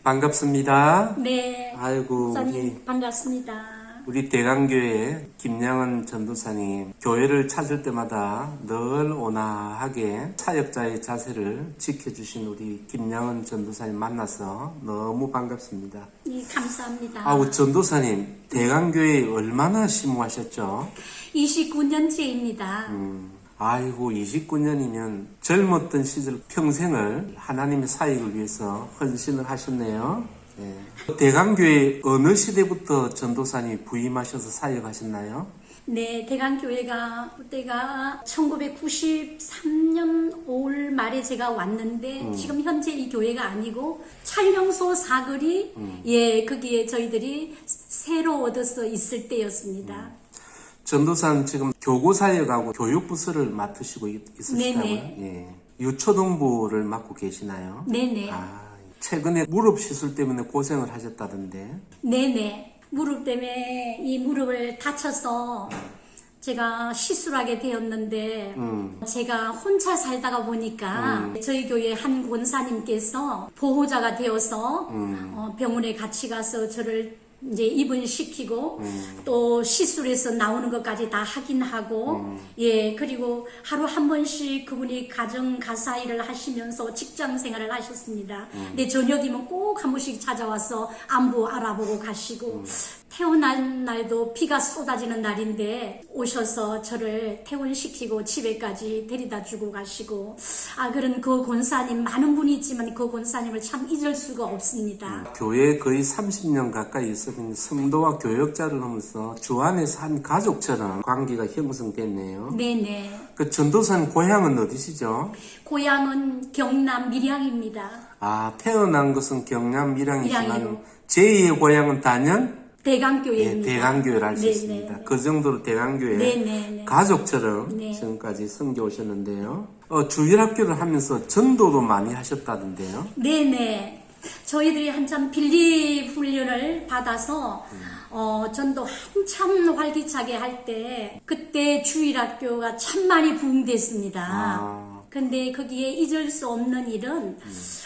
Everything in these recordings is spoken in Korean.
반갑습니다. 네. 아이고, 목사님 반갑습니다. 우리 대강교회 김양은 전도사님, 교회를 찾을 때마다 늘 온화하게 사역자의 자세를 지켜주신 우리 김양은 전도사님 만나서 너무 반갑습니다. 네, 감사합니다. 아우, 전도사님, 대강교회에 얼마나 심호하셨죠? 29년째입니다. 아이고, 29년이면 젊었던 시절 평생을 하나님의 사역을 위해서 헌신을 하셨네요. 네. 대강교회 어느 시대부터 전도사님 부임하셔서 사역하셨나요? 네, 대강교회가 그때가 1993년 5월 말에 제가 왔는데 지금 현재 이 교회가 아니고 촬영소 사거리 거기에 저희들이 새로 얻어서 있을 때였습니다. 전도사는 지금 교구사역하고 교육부서를 맡으시고 있으시다고요? 네네. 예. 유초동부를 맡고 계시나요? 네네. 최근에 무릎 시술 때문에 고생을 하셨다던데. 네네. 무릎 때문에 이 무릎을 다쳐서 제가 시술하게 되었는데 제가 혼자 살다가 보니까 저희 교회 한 권사님께서 보호자가 되어서 병원에 같이 가서 저를 이제 입원시키고 또 시술해서 나오는 것까지 다 확인하고 그리고 하루 한 번씩 그분이 가정 가사 일을 하시면서 직장 생활을 하셨습니다. 근데 저녁이면 꼭 한 번씩 찾아와서 안부 알아보고 가시고 태어난 날도 비가 쏟아지는 날인데 오셔서 저를 퇴원시키고 집에까지 데려다 주고 가시고 그런 그 권사님 많은 분이 있지만 그 권사님을 참 잊을 수가 없습니다. 교회에 거의 30년 가까이 있었는데 성도와 교역자를 하면서 주 안에서 한 가족처럼 관계가 형성됐네요. 네네. 그 전도사님 고향은 어디시죠? 고향은 경남 밀양입니다. 태어난 것은 경남 밀양이지만 밀양이요. 제2의 고향은 단연 대강교회입니다. 대강교회를 알 수 있습니다. 네네. 그 정도로 대강교회 네네. 가족처럼 네. 지금까지 섬겨오셨는데요. 주일학교를 하면서 전도도 많이 하셨다던데요. 네네. 저희들이 한참 빌립 훈련을 받아서 전도 한참 활기차게 할 때 그때 주일학교가 참 많이 부흥됐습니다. 근데 거기에 잊을 수 없는 일은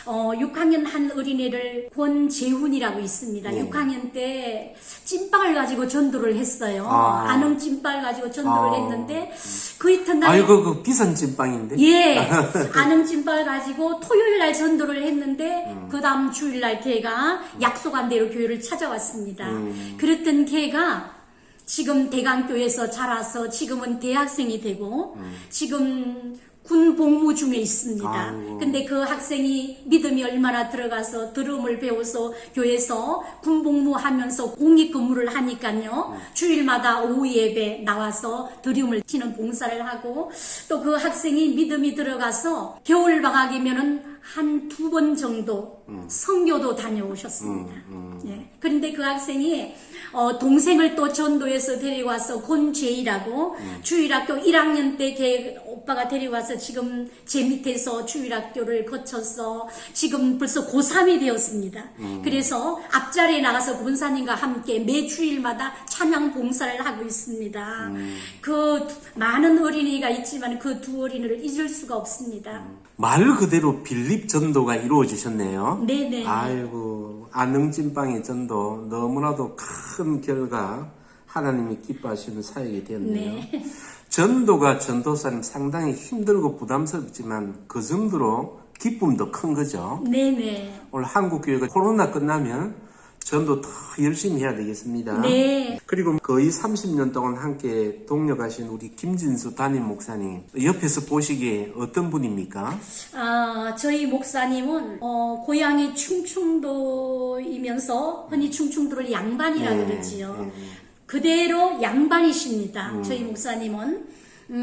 6학년 한 어린애를 권재훈이라고 있습니다. 6학년 때 찐빵을 가지고 전도를 했어요. 안흥 찐빵을 가지고 전도를 했는데 그 이튿날 그 비싼 찐빵인데? 예, 안흥 찐빵을 가지고 토요일 날 전도를 했는데 그 다음 주일 날 걔가 약속한 대로 교회를 찾아왔습니다. 그랬던 걔가 지금 대강교회에서 자라서 지금은 대학생이 되고 지금 군 복무 중에 있습니다. 근데 그 학생이 믿음이 얼마나 들어가서 드럼을 배워서 교회에서 군 복무하면서 공익 근무를 하니까요. 주일마다 오후 예배 나와서 드럼을 치는 봉사를 하고 또 그 학생이 믿음이 들어가서 겨울 방학이면은 한 2번 정도 선교도 다녀오셨습니다. 예. 그런데 그 학생이 동생을 또 전도해서 데려와서 권재희라고 주일학교 1학년 때 걔 오빠가 데려와서 지금 제 밑에서 주일학교를 거쳐서 지금 벌써 고3이 되었습니다. 그래서 앞자리에 나가서 권사님과 함께 매 주일마다 찬양 봉사를 하고 있습니다. 그 많은 어린이가 있지만 그 두 어린이를 잊을 수가 없습니다. 말 그대로 빌립 전도가 이루어지셨네요. 네네. 아이고, 안흥찐빵의 전도 너무나도 큰 결과 하나님이 기뻐하시는 사역이 되었네요. 네. 전도가 전도사님 상당히 힘들고 부담스럽지만 그 정도로 기쁨도 큰 거죠. 네네. 오늘 한국교회가 코로나 끝나면 전도 더 열심히 해야 되겠습니다. 네. 그리고 거의 30년 동안 함께 동역하신 우리 김진수 담임 목사님, 옆에서 보시기에 어떤 분입니까? 저희 목사님은 고향이 충청도이면서 흔히 충청도를 양반이라 그러지요. 그대로 양반이십니다. 저희 목사님은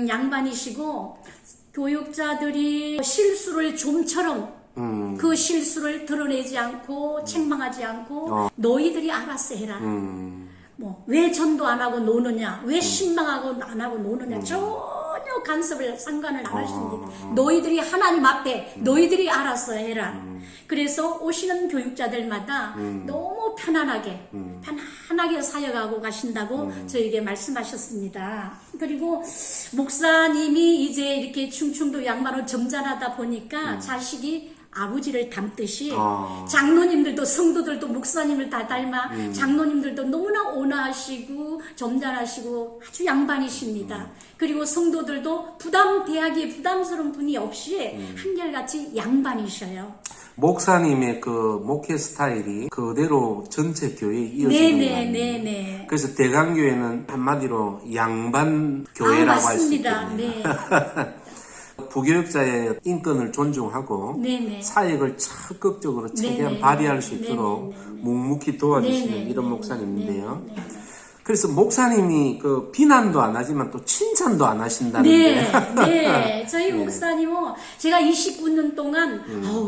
양반이시고 교육자들이 실수를 좀처럼 그 실수를 드러내지 않고 책망하지 않고 너희들이 알아서 해라. 왜 전도 안 하고 노느냐, 왜 신방하고 안 하고 노느냐, 전혀 간섭을 상관을 안 하십니다. 너희들이 하나님 앞에 너희들이 알아서 해라. 그래서 오시는 교육자들마다 너무 편안하게 사역하고 가신다고 저에게 말씀하셨습니다. 그리고 목사님이 이제 이렇게 충청도 양반으로 점잖하다 보니까 자식이 아버지를 닮듯이 장로님들도 성도들도 목사님을 다 닮아 장로님들도 너무나 온화하시고 점잖하시고 아주 양반이십니다. 그리고 성도들도 부담대하기에 부담스러운 분이 없이 한결같이 양반이셔요. 목사님의 그 목회 스타일이 그대로 전체 교회에 이어지는 거 아니에요? 네네. 그래서 대강교회는 한마디로 양반 교회라고 할 수 맞습니다. 있겠네요. 네. 부교육자의 인권을 존중하고 네네. 사역을 적극적으로 최대한 네네. 발휘할 수 있도록 네네. 묵묵히 도와주시는 네네. 이런 네네. 목사님인데요. 네네. 그래서 목사님이 그 비난도 안 하지만 또 칭찬도 안 하신다는데. 네. 저희 목사님은 제가 29년 동안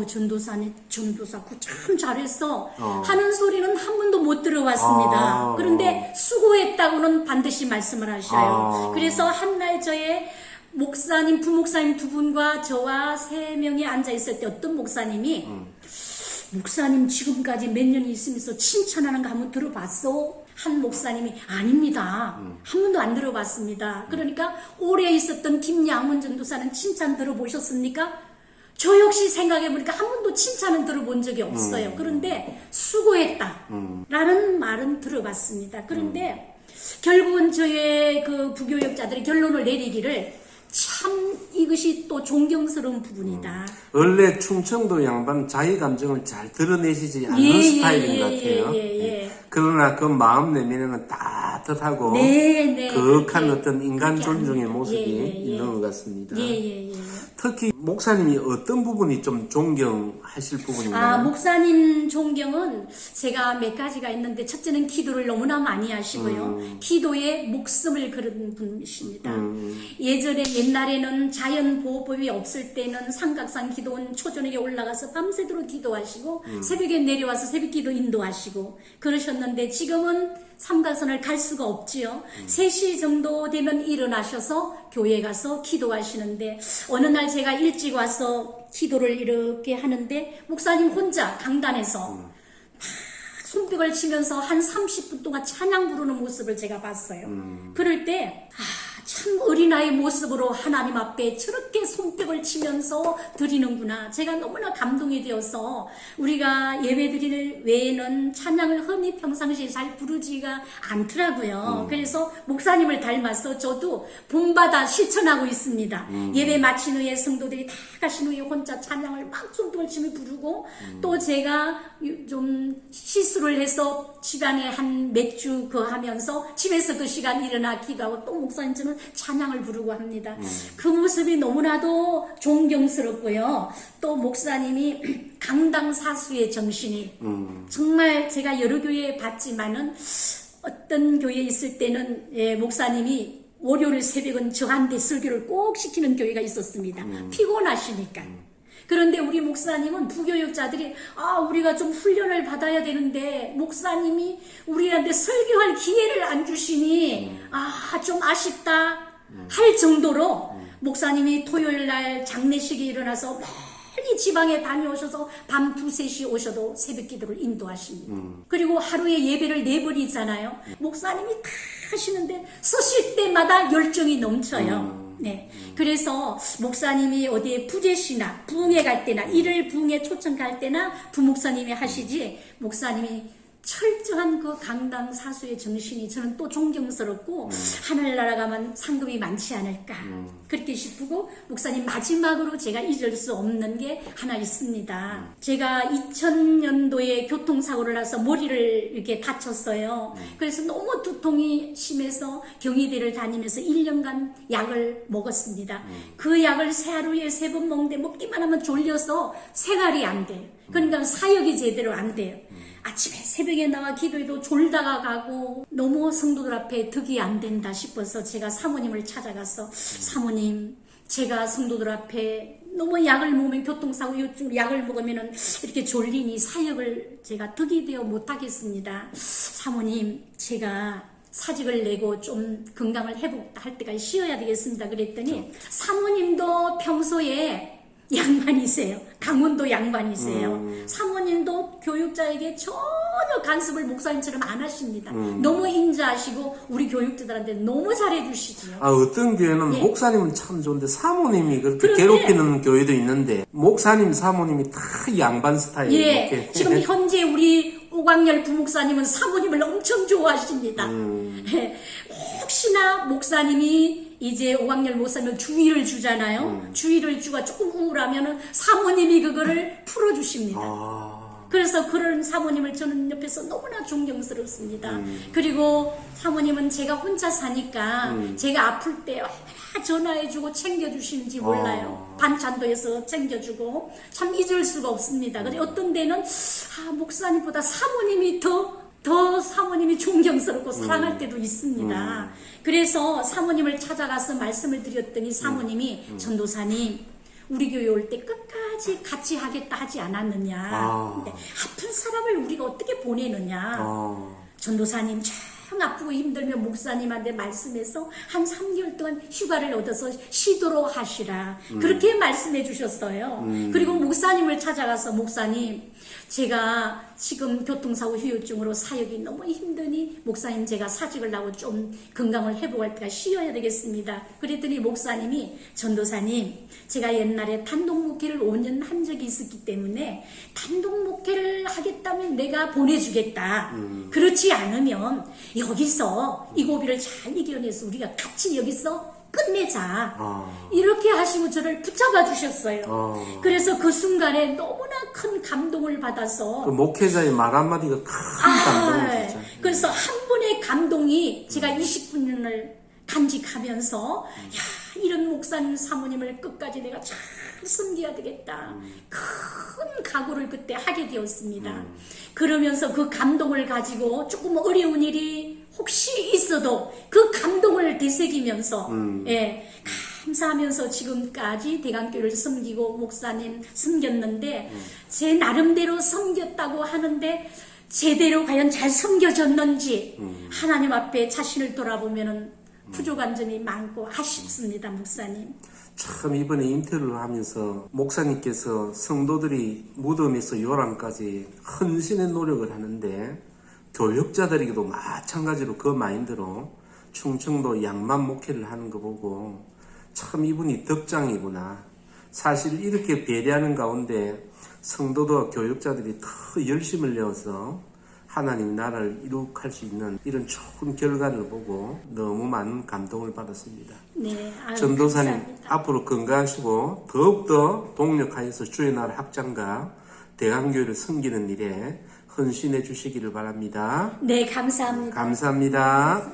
전도사 참 잘했어 하는 소리는 한 번도 못 들어봤습니다. 그런데 수고했다고는 반드시 말씀을 하셔요. 그래서 한날 저의 목사님, 부목사님 두 분과 저와 3명이 앉아 있을 때 어떤 목사님이 목사님 지금까지 몇 년이 있으면서 칭찬하는 거 한번 들어봤어? 한 목사님이 아닙니다. 한 번도 안 들어봤습니다. 그러니까 오래 있었던 김양문 전도사는 칭찬 들어보셨습니까? 저 역시 생각해보니까 한 번도 칭찬은 들어본 적이 없어요. 그런데 수고했다 라는 말은 들어봤습니다. 그런데 결국은 저의 그 부교육자들이 결론을 내리기를 참 이것이 또 존경스러운 부분이다. 원래 충청도 양반 자기 감정을 잘 드러내시지 않는 스타일인 것 같아요. 그러나 그 마음 내면에는 따뜻하고 거룩한 어떤 인간 존중의 모습이 있는 것 같습니다. 특히 목사님이 어떤 부분이 좀 존경하실 부분인가요? 목사님 존경은 제가 몇 가지가 있는데 첫째는 기도를 너무나 많이 하시고요. 기도에 목숨을 걸은 분이십니다. 옛날에는 자연보호법이 없을 때는 삼각산 기도원 초저녁에 올라가서 밤새도록 기도하시고 새벽에 내려와서 새벽기도 인도하시고 그러셨는데 지금은 삼각산을 갈 수가 없지요. 3시 정도 되면 일어나셔서 교회 가서 기도하시는데 어느 날 제가 일찍 와서 기도를 이렇게 하는데 목사님 혼자 강단에서 막 손뼉을 치면서 한 30분 동안 찬양 부르는 모습을 제가 봤어요. 그럴 때 참 어린아이 모습으로 하나님 앞에 저렇게 손뼉을 치면서 드리는구나. 제가 너무나 감동이 되어서 우리가 예배 드릴 외에는 찬양을 흔히 평상시에 잘 부르지가 않더라고요. 그래서 목사님을 닮아서 저도 본받아 실천하고 있습니다. 예배 마친 후에 성도들이 다 가신 후에 혼자 찬양을 막 손뼉을 치며 부르고 또 제가 좀 실수를 해서 시간에 한 몇 주 하면서 집에서 그 시간 일어나 기도하고 또 목사님처럼 찬양을 부르고 합니다. 그 모습이 너무나도 존경스럽고요. 또 목사님이 강당사수의 정신이 정말 제가 여러 교회에 봤지만은 어떤 교회에 있을 때는 목사님이 월요일 새벽은 저한테 설교를 꼭 시키는 교회가 있었습니다. 피곤하시니까. 그런데 우리 목사님은 부교육자들이 우리가 좀 훈련을 받아야 되는데 목사님이 우리한테 설교할 기회를 안 주시니 좀 아쉽다 할 정도로 목사님이 토요일 날 장례식에 일어나서 멀리 지방에 다녀오셔서 밤 2, 3시 오셔도 새벽 기도를 인도하십니다. 그리고 하루에 예배를 4번 있잖아요. 목사님이 다 하시는데 서실 때마다 열정이 넘쳐요. 네. 그래서 목사님이 어디에 부제시나 부흥회 갈 때나 일을 부흥회 초청 갈 때나 부목사님이 하시지 목사님이 철저한 그 강당 사수의 정신이 저는 또 존경스럽고 하늘나라 가면 상급이 많지 않을까 그렇게 싶고 목사님 마지막으로 제가 잊을 수 없는 게 하나 있습니다. 제가 2000년도에 교통사고를 나서 머리를 이렇게 다쳤어요. 그래서 너무 두통이 심해서 경희대를 다니면서 1년간 약을 먹었습니다. 그 약을 하루에 3번 먹는데 먹기만 하면 졸려서 생활이 안 돼요. 그러니까 사역이 제대로 안 돼요. 아침에 새벽에 나와 기도해도 졸다가 가고 너무 성도들 앞에 덕이 안 된다 싶어서 제가 사모님을 찾아가서 사모님 제가 성도들 앞에 너무 약을 먹으면 교통사고 약을 먹으면 이렇게 졸리니 사역을 제가 덕이 되어 못하겠습니다. 사모님 제가 사직을 내고 좀 건강을 회복할 때까지 쉬어야 되겠습니다. 그랬더니 사모님도 평소에 양반이세요. 강원도 양반이세요. 사모님도 교육자에게 전혀 간섭을 목사님처럼 안 하십니다. 너무 인자하시고 우리 교육자들한테 너무 잘해주시지요. 어떤 교회는 예. 목사님은 참 좋은데 사모님이 그렇게 그런데- 괴롭히는 교회도 있는데 목사님, 사모님이 다 양반 스타일 예, 이렇게. 지금 현재 우리 오광열 부목사님은 사모님을 엄청 좋아하십니다. 예, 혹시나 목사님이 이제 오광열 목사님은 주의를 주잖아요. 주의를 주가 조금 우울하면은 사모님이 그거를 풀어주십니다. 그래서 그런 사모님을 저는 옆에서 너무나 존경스럽습니다. 그리고 사모님은 제가 혼자 사니까 제가 아플 때 얼마나 전화해주고 챙겨주시는지 몰라요. 반찬도 해서 챙겨주고 참 잊을 수가 없습니다. 근데 어떤 데는 목사님보다 사모님이 더 사모님이 존경스럽고 사랑할 때도 있습니다. 그래서 사모님을 찾아가서 말씀을 드렸더니 사모님이 전도사님 우리 교회 올 때 끝까지 같이 하겠다 하지 않았느냐. 근데 아픈 사람을 우리가 어떻게 보내느냐. 전도사님 참 아프고 힘들면 목사님한테 말씀해서 한 3개월 동안 휴가를 얻어서 쉬도록 하시라. 그렇게 말씀해 주셨어요. 그리고 목사님을 찾아가서 목사님 제가 지금 교통사고 후유증으로 사역이 너무 힘드니 목사님 제가 사직을 하고 좀 건강을 회복할 때가 쉬어야 되겠습니다. 그랬더니 목사님이 전도사님 제가 옛날에 단독 목회를 5년 한 적이 있었기 때문에 단독 목회를 하겠다면 내가 보내주겠다. 그렇지 않으면 여기서 이 고비를 잘 이겨내서 우리가 같이 여기서 끝내자. 이렇게 하시고 저를 붙잡아 주셨어요. 그래서 그 순간에 너무나 큰 감동을 받아서 그 목회자의 말 한마디가 큰 감동을 진짜. 그래서 한 분의 감동이 제가 29년을 간직하면서 야 이런 목사님 사모님을 끝까지 내가 잘 섬겨야 되겠다. 큰 각오를 그때 하게 되었습니다. 그러면서 그 감동을 가지고 조금 어려운 일이 혹시 있어도 그 감동을 되새기면서 예, 감사하면서 지금까지 대강교회를 섬기고 목사님 섬겼는데 제 나름대로 섬겼다고 하는데 제대로 과연 잘 섬겨졌는지 하나님 앞에 자신을 돌아보면은 부족한 점이 많고 아쉽습니다, 목사님. 참 이번에 인터뷰를 하면서 목사님께서 성도들이 무덤에서 요람까지 헌신의 노력을 하는데 교육자들에게도 마찬가지로 그 마인드로 충청도 양만 목회를 하는 거 보고 참 이분이 덕장이구나. 사실 이렇게 배려하는 가운데 성도도 교육자들이 더 열심을 내어서 하나님 나라를 이룩할 수 있는 이런 좋은 결과를 보고 너무 많은 감동을 받았습니다. 네, 아유, 전도사님 감사합니다. 앞으로 건강하시고 더욱더 동력하여서 주의 나라 확장과 대강교회를 섬기는 일에 헌신해 주시기를 바랍니다. 네, 감사합니다. 감사합니다.